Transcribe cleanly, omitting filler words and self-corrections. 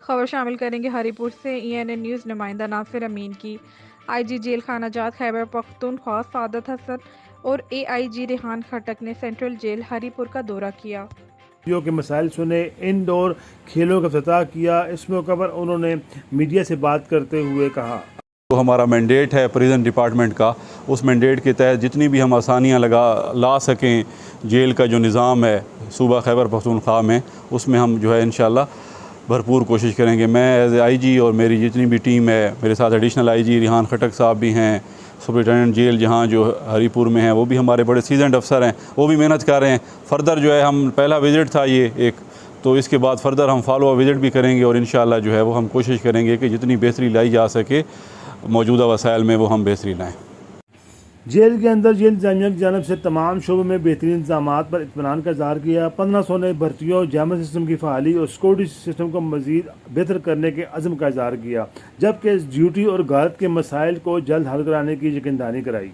खबर शामिल करेंगे हरीपुर से ENN न्यूज़ नुमाइंदा नासिर अमीन की। IG जेल खाना जात खैबर पख्तूनख्वा सादत हसन और AIG रेहान खटक ने सेंट्रल जेल हरीपुर का दौरा किया। के मसाइल सुने, इंडोर खेलों का इफ्तिताह किया। इस मौके पर उन्होंने मीडिया से बात करते हुए कहा, तो हमारा मैंडेट है प्रिजन डिपार्टमेंट का, उस मैंडेट के तहत जितनी भी हम आसानियाँ ला सकें जेल का जो निज़ाम है सूबा खैबर पख्तूनख्वा में, उसमें हम जो है इंशाल्लाह भरपूर कोशिश करेंगे। मैं एज IG और मेरी जितनी भी टीम है, मेरे साथ एडिशनल IG रेहान खटक साहब भी हैं, सुपरिटेंडेंट जेल जहाँ जो हरीपुर में हैं वो भी हमारे बड़े सीजनड अफसर हैं, वो भी मेहनत कर रहे हैं। फ़र्दर जो है हम पहला विज़िट था ये एक, तो इसके बाद फ़र्दर हम फॉलो अप विज़िट भी करेंगे और इंशाल्लाह जो है वो हम कोशिश करेंगे कि जितनी बेहतरी लाई जा सके मौजूदा वसाइल में वो हम बेहतरी लाएँ। जेल के अंदर जेल इंतजामिया की जानब से तमाम शोबों में बेहतरीन इंतजाम पर इत्मीनान का इज़हार किया। 1500 नए भर्तियों, जामा सिस्टम की फहाली और सिक्योरिटी सिस्टम को मज़ीद बेहतर करने के अज़्म का इज़हार किया, जबकि ड्यूटी और गारत के मसाइल को जल्द हल कराने की यकीनदहानी कराई।